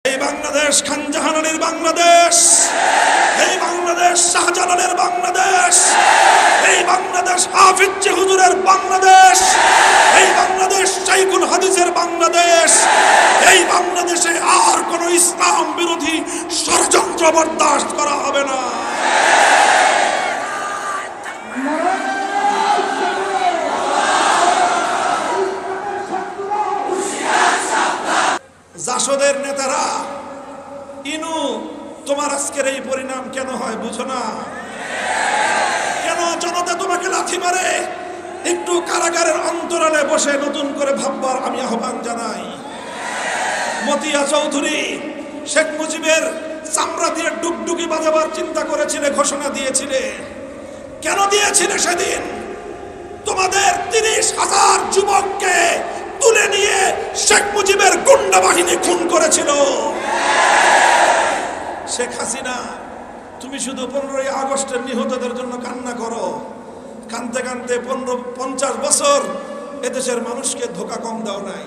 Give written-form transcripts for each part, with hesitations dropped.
এই বাংলাদেশ খানজাহানের বাংলাদেশ, এই বাংলাদেশ শাহজালালের বাংলাদেশ, এই বাংলাদেশ হাফিজ হুজুরের বাংলাদেশ, এই বাংলাদেশ শাইখুল হাদিসের বাংলাদেশ। এই বাংলাদেশে আর কোন ইসলাম বিরোধী ষড়যন্ত্র বরদাস্ত করা হবে না। জাসদের নেতারা, ইনু তোমার আজকের এই পরিণাম কেন হয় বুঝো না? কেন জনতা তোমাকে লাথি মারে? একটু কারাগারের অন্তরালে বসে নতুন করে ভাববার আমি আহ্বান জানাই। মতিয়া চৌধুরী শেখ মুজিবের চামড়া দিয়ে ডুগডুগি বাজাবার চিন্তা করেছিলে, ঘোষণা দিয়েছিলে। কেন দিয়েছিলে সেদিন? তোমাদের 30,000 যুবককে তুলে নিয়ে শেখ মুজিবের গুন্ডা বাহিনী খুন করেছিল। শেখ হাসিনা, তুমি শুধু 15ই আগস্টের নিহতদের জন্য কান্না করো। কানতে কানতে 50 বছর এদেশের মানুষকে ধোঁকা কম দাও নাই।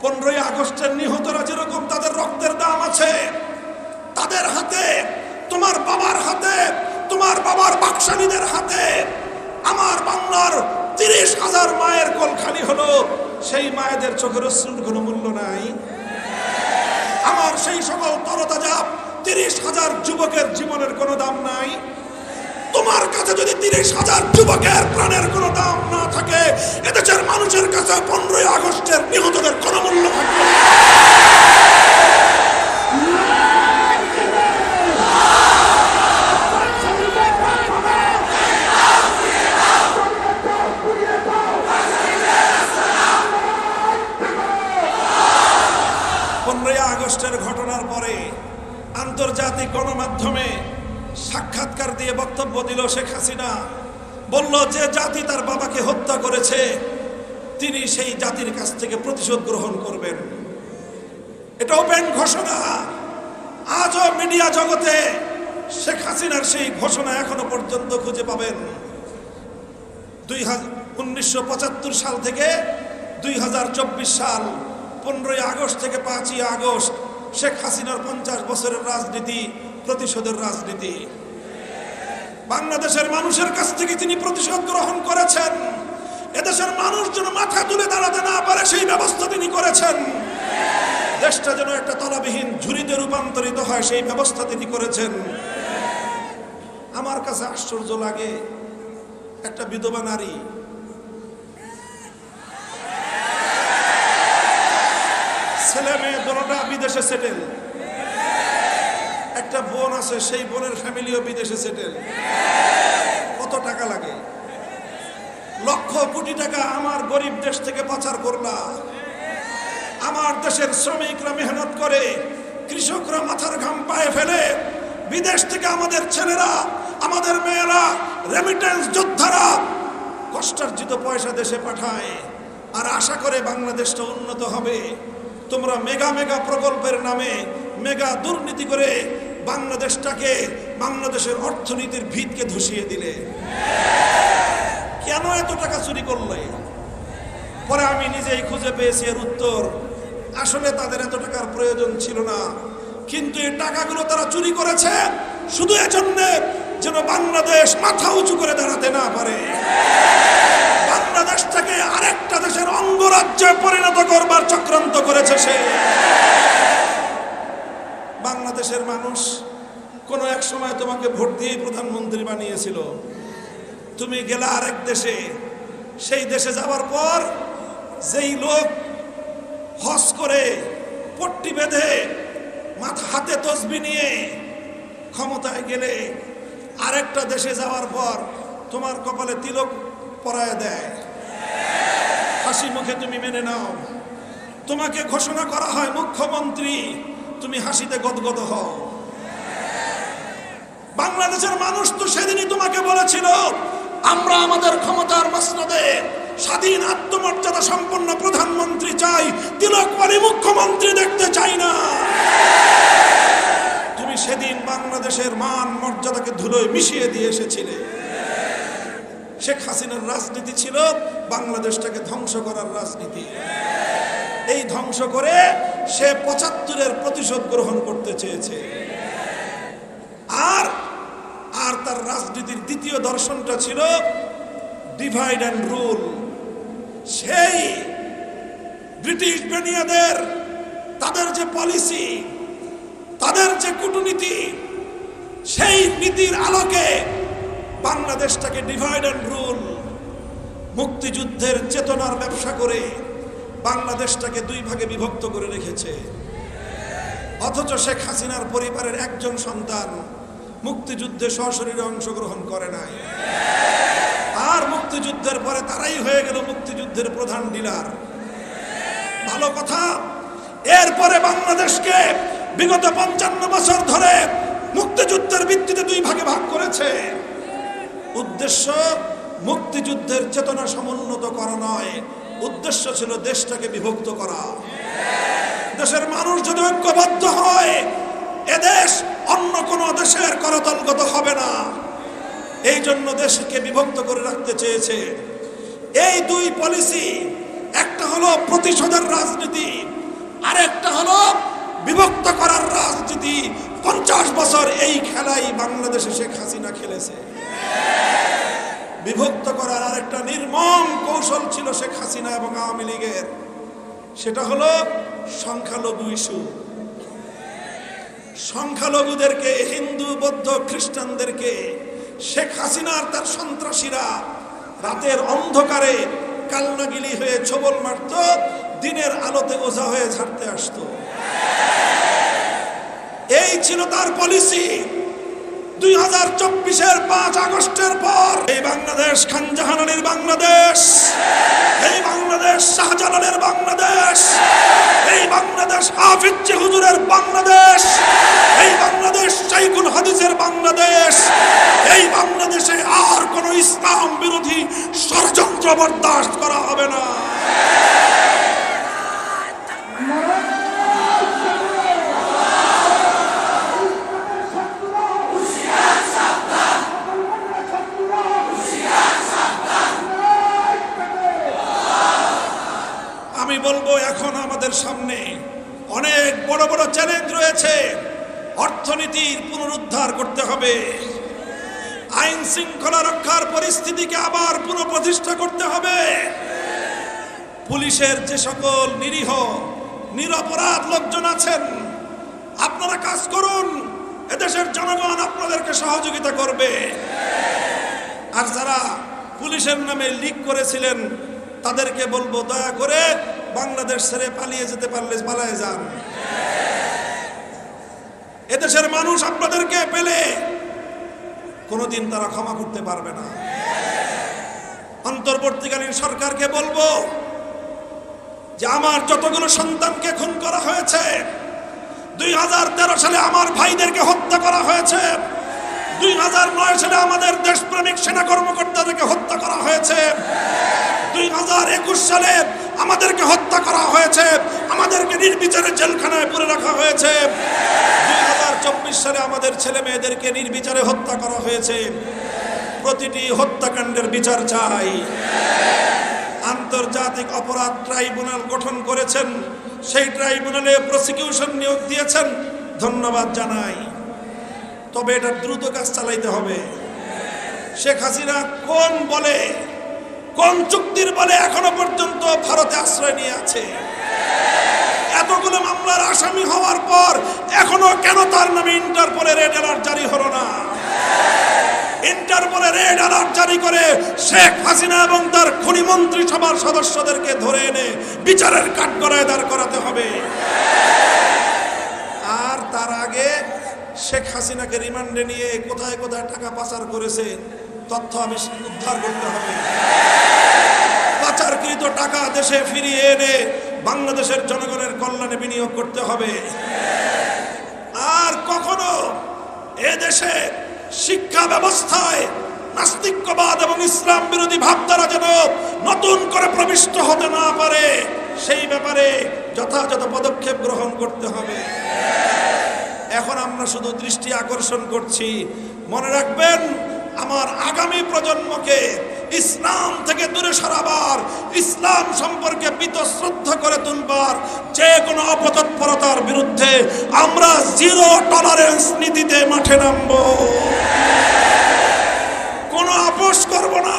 15ই আগস্টের নিহতরা যেরকম তাদের রক্তের দাম আছে, তাদের হাতে, তোমার বাবার হাতে, তোমার বাবার বাকশালীদের হাতে আমার বাংলার 30,000 মায়ের কোল খালি হলো। সেই মায়েদের চোখের অশ্রুর কোনো মূল্য নাই। আমার সেই সকল তরতাজা 30,000 যুবকের জীবনের কোনো দাম নাই। তোমার কাছে যদি 30,000 যুবকের প্রাণের কোনো দাম না থাকে, এদেশের মানুষের কাছে 15ই আগস্টের নিহতদের কোনো মূল্য থাকবে না। আগস্টের ঘটনার পরে আন্তর্জাতিক গণমাধ্যমে সাক্ষাৎকার দিয়ে বক্তব্য দিল শেখ হাসিনা। বলল যে জাতি তার বাবাকে হত্যা করেছে, তিনি সেই জাতির কাছ থেকে প্রতিশোধ গ্রহণ করবেন। এটা ওপেন ঘোষণা। আজও মিডিয়া জগতে শেখ হাসিনার সেই ঘোষণা এখনো পর্যন্ত খুঁজে পাবেন। 1975 সাল থেকে 2024 সাল, 15ই আগস্ট থেকে 5ই আগস্ট, শেখ হাসিনার 50 বছরের রাজনীতি, প্রতিশোধের রাজনীতি। বাংলাদেশের মানুষের কাছ থেকে তিনি প্রতিশোধ গ্রহণ করেছেন। এদেশের মানুষ যেন মাথা তুলে দাঁড়াতে না পারে সেই ব্যবস্থা তিনি করেছেন। দেশটা যেন একটা তলাবিহীন ঝুড়িতে রূপান্তরিত হয় সেই ব্যবস্থা তিনি করেছেন। আমার কাছে আশ্চর্য লাগে, একটা বিধবা নারী, ছেলে মেয়ে দুটোটা বিদেশে সেটেল, একটা বোন আছে, সেই বোনের ফ্যামিলিও বিদেশে সেটেল। কত টাকা লাগে? লক্ষ কোটি টাকা আমার গরিব দেশ থেকে পাচার করলা। আমার দেশের শ্রমিকরা মেহনত করে, কৃষকরা মাথার ঘাম পায়ে ফেলে বিদেশ থেকে আমাদের ছেলেরা, আমাদের মেয়েরা, রেমিটেন্স যোদ্ধারা কষ্টার্জিত পয়সা দেশে পাঠায় আর আশা করে বাংলাদেশটা উন্নত হবে। তোমরা মেগা মেগা প্রকল্পের নামে মেগা দুর্নীতি করে বাংলাদেশটাকে, বাংলাদেশের অর্থনীতির ভিতকে ধসিয়ে দিলে। কেন এত টাকা চুরি করলে? পরে আমি নিজেই খুঁজে পেয়েছি এর উত্তর। আসলে তাদের এত টাকার প্রয়োজন ছিল না, কিন্তু এই টাকাগুলো তারা চুরি করেছে শুধু এজন্য যেন বাংলাদেশ মাথা উঁচু করে দাঁড়াতে না পারে। বাংলাদেশটাকে আরেকটা দেশের অঙ্গরাজ্যে পরিণত করবার চক্রান্ত করেছে সে। বাংলাদেশের মানুষ কোনো এক সময় তোমাকে ভোট দিয়ে প্রধানমন্ত্রী বানিয়েছিল। তুমি গেলে আরেক দেশে, সেই দেশে যাওয়ার পর যেই লোক হজ করে পট্টি বেঁধে মাথা হাতে তসবি নিয়ে ক্ষমতায় গেলে, আরেকটা দেশে যাওয়ার পর তোমার কপালে তিলক পরায় দেয়, হাসি মুখে তুমি মেনে নাও। তোমাকে ঘোষণা করা হয় মুখ্যমন্ত্রী, তুমি হাসিতে গদগদ হও। বাংলাদেশের মানুষ তো সেদিনই তোমাকে বলেছিল, আমরা আমাদের ক্ষমতার মসনদে স্বাধীন আত্মমর্যাদা সম্পন্ন প্রধানমন্ত্রী চাই, তিলকমারী মুখ্যমন্ত্রী দেখতে চাই না। তুমি সেদিন বাংলাদেশের মান মর্যাদাকে ধুলোয় মিশিয়ে দিয়ে এসেছিলে। শেখ হাসিনার রাজনীতি ছিল বাংলাদেশটাকে ধ্বংস করার রাজনীতি। এই ধ্বংস করে সে ৭৫-এর প্রতিশোধ গ্রহণ করতে চেয়েছে। আর আর তার রাজনীতির দ্বিতীয় দর্শনটা ছিল ডিভাইড অ্যান্ড রুল। সেই ব্রিটিশ বেনিয়াদের তাদের যে পলিসি, তাদের যে কূটনীতি, সেই নীতির আলোকে বাংলাদেশটাকে ডিভাইড অ্যান্ড রুল, মুক্তিযুদ্ধের চেতনার ব্যবসা করে বাংলাদেশটাকে দুই ভাগে বিভক্ত করে রেখেছে। অথচ শেখ হাসিনার পরিবারের একজন সন্তান মুক্তিযুদ্ধে সশরীরে অংশগ্রহণ করে নাই। আর মুক্তিযুদ্ধের পরে তারাই হয়ে গেল মুক্তিযুদ্ধের প্রধান ডিলার। ভালো কথা, এরপরে বাংলাদেশকে বিগত ৫৫ বছর ধরে মুক্তিযুদ্ধের ভিত্তিতে দুই ভাগে ভাগ করেছে। উদ্দেশ্য মুক্তিযুদ্ধের চেতনা সমুন্নত করা নয়, উদ্দেশ্য ছিল দেশটাকে বিভক্ত করা। দেশের মানুষ যদি ঐক্যবদ্ধ হয়, এদেশ অন্য কোন দেশের করতলগত হবে না। এই জন্য দেশকে বিভক্ত করে রাখতে চেয়েছে। এই দুই পলিসি, একটা হলো প্রতিশোধের রাজনীতি, আরেকটা হলো বিভক্ত করার রাজনীতি। ৫০ বছর এই খেলাই বাংলাদেশে শেখ হাসিনা খেলেছে। বিভক্ত করার আরেকটা নির্মম কৌশল ছিল শেখ হাসিনা এবং আওয়ামী লীগের, সেটা হলো সংখ্যালঘু ইস্যু। সংখ্যালঘুদেরকে, হিন্দু, বৌদ্ধ, খ্রিস্টানদেরকে শেখ হাসিনার তার সন্ত্রাসীরা রাতের অন্ধকারে কালনাগিলি হয়ে ছোবল মারত, দিনের আলোতে ওঝা হয়ে ঝাড়তে আসতো। এই ছিল তার পলিসি। 2024-এর ৫ আগস্টের পর এই বাংলাদেশ খান জাহান আলীর বাংলাদেশ, এই বাংলাদেশ শাহজালালের বাংলাদেশ, এই বাংলাদেশ হাফিজ হুজুরের বাংলাদেশ, এই বাংলাদেশ শাইখুল হাদিসের বাংলাদেশ। এই বাংলাদেশে আর কোন ইসলাম বিরোধী ষড়যন্ত্র বরদাস্ত করা হবে না। আমি বলবো, এখন আমাদের সামনে অনেক বড় বড় চ্যালেঞ্জ রয়েছে। অর্থনীতির পুনরুদ্ধার করতে হবে, আইন শৃঙ্খলা রক্ষার পরিস্থিতিকে আবার পুনঃপ্রতিষ্ঠা করতে হবে। পুলিশের যে সকল নিরীহ নিরপরাধ লোকজন আছেন, আপনারা কাজ করুন, এদেশের জনগণ আপনাদেরকে সহযোগিতা করবে। আর যারা পুলিশের নামে লিক করেছিলেন, তাদেরকে বলবো, দয়া করে বাংলাদেশ ছেড়ে পালিয়ে যেতে পারলে পালিয়ে যান। এদেশের মানুষ আপনাদেরকে পেলে কোনোদিন তারা ক্ষমা করতে পারবে না। অন্তর্বর্তীকালীন সরকারকে বলবো যে আমার যতগুলো সন্তানকে খুন করা হয়েছে, 2013 সালে আমার ভাইদেরকে হত্যা করা হয়েছে, 2009 সালে আমাদের দেশপ্রেমিক সেনা কর্মকর্তাদেরকে হত্যা করা হয়েছে, 2021 সালে আমাদেরকে হত্যা করা হয়েছে, আমাদেরকে নির্বিচারে জেলখানায় পুরে রাখা হয়েছে, 2024 সালে আমাদের ছেলে মেয়েদেরকে নির্বিচারে হত্যা করা হয়েছে। প্রতিটি হত্যাকাণ্ডের বিচার চাই। আন্তর্জাতিক অপরাধ ট্রাইব্যুনাল গঠন করেছেন, সেই ট্রাইব্যুনালে প্রসিকিউশন নিয়োগ দিয়েছেন, ধন্যবাদ জানাই। তবে এটা দ্রুত কাজ চালাইতে হবে। শেখ হাসিনা কোন বলে, কোন চুক্তির বলে এখনো পর্যন্ত ভারতে আশ্রয় নিয়ে আছে? এতগুলো মামলার আসামি হওয়ার পর এখনো কেন তার নামে ইন্টারপোলে রেড অ্যালার্ট জারি হলো না? ইন্টারপোলে রেড অ্যালার্ট জারি করে শেখ হাসিনা এবং তার খুনি মন্ত্রিসভার সদস্যদেরকে ধরে এনে বিচারের কাঠগড়ায় দাঁড় করাতে হবে। আর তার আগে শেখ হাসিনাকে রিমান্ডে নিয়ে কোথায় কোথায় টাকা পাচার করেছে তথ্য উদ্ধার করতে হবে। পাচারকৃত টাকা দেশে ফিরিয়ে এনে বাংলাদেশের জনগণের কল্যাণে বিনিয়োগ করতে হবে। আর কখনো এ দেশে শিক্ষা ব্যবস্থায় নাস্তিক্যবাদ এবং ইসলাম বিরোধী ভাবধারা যেন নতুন করে প্রবিষ্ট হতে না পারে, সেই ব্যাপারে যথাযথ পদক্ষেপ গ্রহণ করতে হবে। এখন আমরা শুধু দৃষ্টি আকর্ষণ করছি। মনে রাখবেন, আমার আগামী প্রজন্মকে ইসলাম থেকে দূরে সরাবার, ইসলাম সম্পর্কে বীতশ্রদ্ধা করে তুলবার, যে কোনো অপতৎপরতার বিরুদ্ধে আমরা জিরো টলারেন্স নীতিতে মাঠে নামবো। কোনো আপোষ করব না।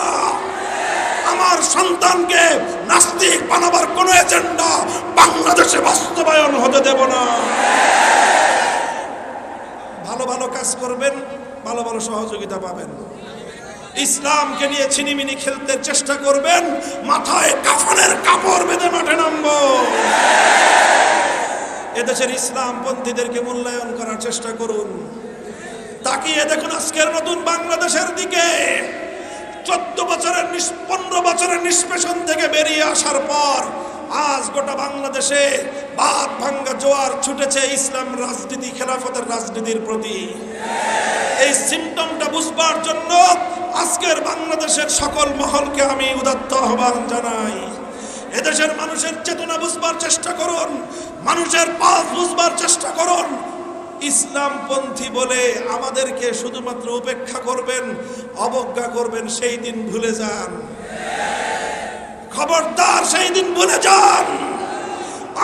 আমার সন্তানকে নাস্তিক বানাবার কোনো এজেন্ডা বাংলাদেশে বাস্তবায়ন হতে দেব না। ভালো ভালো কাজ করবেন, ভালো ভালো সহযোগিতা পাবেন। ইসলামকে নিয়ে ছিনিমিনি খেলতে চেষ্টা করবেন, মাথায় কাফনের কাপড় বেঁধে মাঠে নামবো। এদেশের ইসলামপন্থীদেরকে মূল্যায়ন করার চেষ্টা করুন। তাকিয়ে দেখুন আজকের নতুন বাংলাদেশের দিকে। 15 বছরের নিষ্পেষণ থেকে বেরিয়ে আসার পর আজ গোটা বাংলাদেশে বাদ ভাঙ্গা জোয়ার ছুটেছে ইসলাম রাজনীতি, খেলাফতের রাজনীতির প্রতি। এই সিমটমটা বুঝবার জন্য আজকের বাংলাদেশের সকল মহলকে আমি উদাত্ত আহ্বান জানাই। এদেশের মানুষের চেতনা বুঝবার চেষ্টা করুন, মানুষের পালস বুঝবার চেষ্টা করুন। ইসলামপন্থী বলে আমাদেরকে শুধুমাত্র উপেক্ষা করবেন, অবজ্ঞা করবেন, সেই দিন ভুলে যান। খবরদার, সেই দিন ভুলে যান।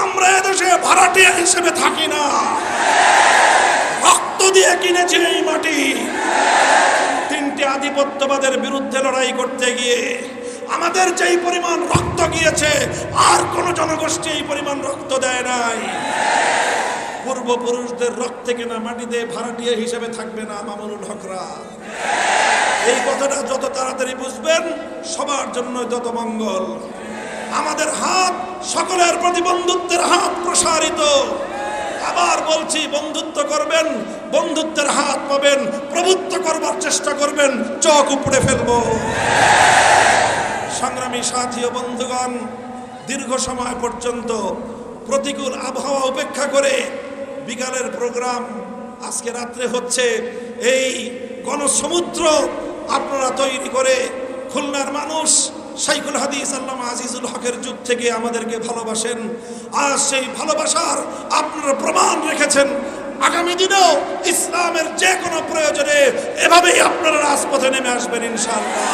আমরা এদেশে ভাড়াটিয়া হিসেবে থাকি না, রক্ত দিয়ে কিনেছি এই মাটি। 3টে আধিপত্যবাদের বিরুদ্ধে লড়াই করতে গিয়ে আমাদের যেই পরিমাণ রক্ত গিয়েছে, আর কোন জনগোষ্ঠী এই পরিমাণ রক্ত দেয় নাই। পূর্বপুরুষদের রক্তে কেনা মাটিতে ভাড়াটিয়া হিসেবে থাকবে না মামুনুল হকরা। এই কথাটা যত তাড়াতাড়ি বুঝবেন, সবার জন্য যত মঙ্গল। আমাদের হাত সকলের প্রতি বন্ধুত্বের হাত প্রসারিত। আবার বলছি, বন্ধুত্ব করবেন, বন্ধুত্বের হাত পাবেন। প্রভুত্ব করবার চেষ্টা করবেন, চোখ উপড়ে ফেলবো। সংগ্রামী সাথী ও বন্ধুগণ, দীর্ঘ সময় পর্যন্ত প্রতিকূল আবহাওয়া উপেক্ষা করে বিকালের প্রোগ্রাম আজকে রাত্রে হচ্ছে। এই গণসমুদ্র আপনারা তৈরি করে খুলনার মানুষ শাইখুল হাদিস আল্লামা আজিজুল হকের যুগ থেকে আমাদেরকে ভালোবাসেন। আজ সেই ভালোবাসার আপনারা প্রমাণ রেখেছেন। আগামী দিনেও ইসলামের যে কোনো প্রয়োজনে এভাবেই আপনারা রাজপথে নেমে আসবেন ইনশাআল্লাহ।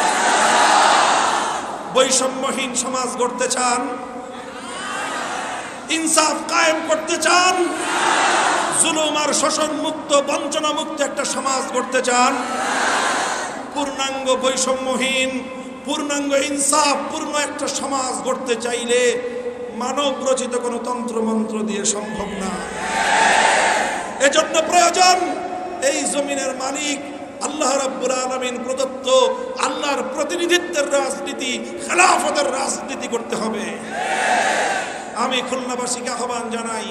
বৈষম্যহীন সমাজ গড়তে চান, ইনসাফ কায়েম করতে চান, জুলুম আর শোষণ মুক্ত, বঞ্চনা মুক্ত একটা সমাজ গড়তে চান। পূর্ণাঙ্গ বৈষম্যহীন, পূর্ণাঙ্গ ইনসাফ পূর্ণ একটা সমাজ গড়তে চাইলে মানব রচিত কোনো তন্ত্রমন্ত্র দিয়ে সম্ভব না। এজন্য প্রয়োজন এই জমিনের মালিক আল্লাহ রাব্বুল আলামিন প্রদত্ত আল্লাহর প্রতিনিধিত্বের রাজনীতি, খেলাফতের রাজনীতি করতে হবে। আমি খুলনাবাসীকে আহ্বান জানাই,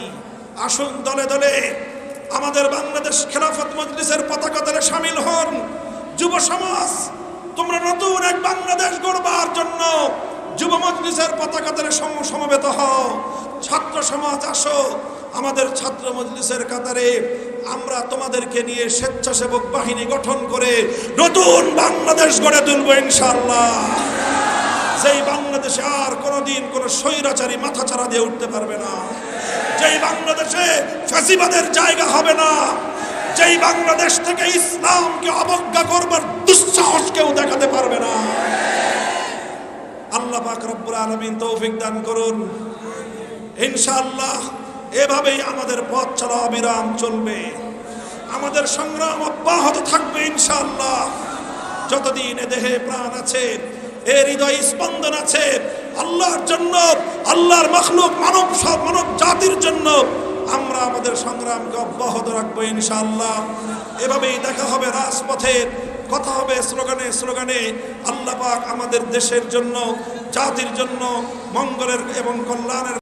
আসুন দলে দলে আমাদের বাংলাদেশ খেলাফত মজলিসের পতাকা তলে শামিল হন। যুব সমাজ, তোমরা নতুন এক বাংলাদেশ গড়বার জন্য যুব মজলিসের পতাকা তলে সমবেত হও। ছাত্র সমাজ আসো, আমাদের ছাত্র মজলিসের কাতারে আমরা তোমাদেরকে নিয়ে স্বেচ্ছাসেবক বাহিনী গঠন করে নতুন বাংলাদেশ গড়ে তুলব ইনশাআল্লাহ। যেই বাংলাদেশে আর কোনোদিন কোনো স্বৈরাচারী মাথাচাড়া দিয়ে উঠতে পারবে না, যেই বাংলাদেশে ফ্যাসিবাদের জায়গা হবে না, যেই বাংলাদেশ থেকে ইসলামকে অবজ্ঞা করবার দুঃসাহস কেউ দেখাতে পারবে না। আল্লাহ পাক রব্বুল আলামিন তৌফিক দান করুন ইনশাআল্লাহ। এভাবেই আমাদের পথ চলা অবিরাম চলবে, আমাদের সংগ্রাম অব্যাহত থাকবে ইনশাআল্লাহ। যতদিন এ দেহে প্রাণ আছে, এ হৃদয় স্পন্দন আছে, আল্লাহর জন্য, আল্লাহর মাখলুক মানব জাতির জন্য আমরা আমাদের সংগ্রামকে অব্যাহত রাখবো ইনশাআল্লাহ। এভাবেই দেখা হবে রাজপথে, কথা হবে স্লোগানে স্লোগানে। আল্লাহ পাক আমাদের দেশের জন্য, জাতির জন্য মঙ্গলের এবং কল্যাণের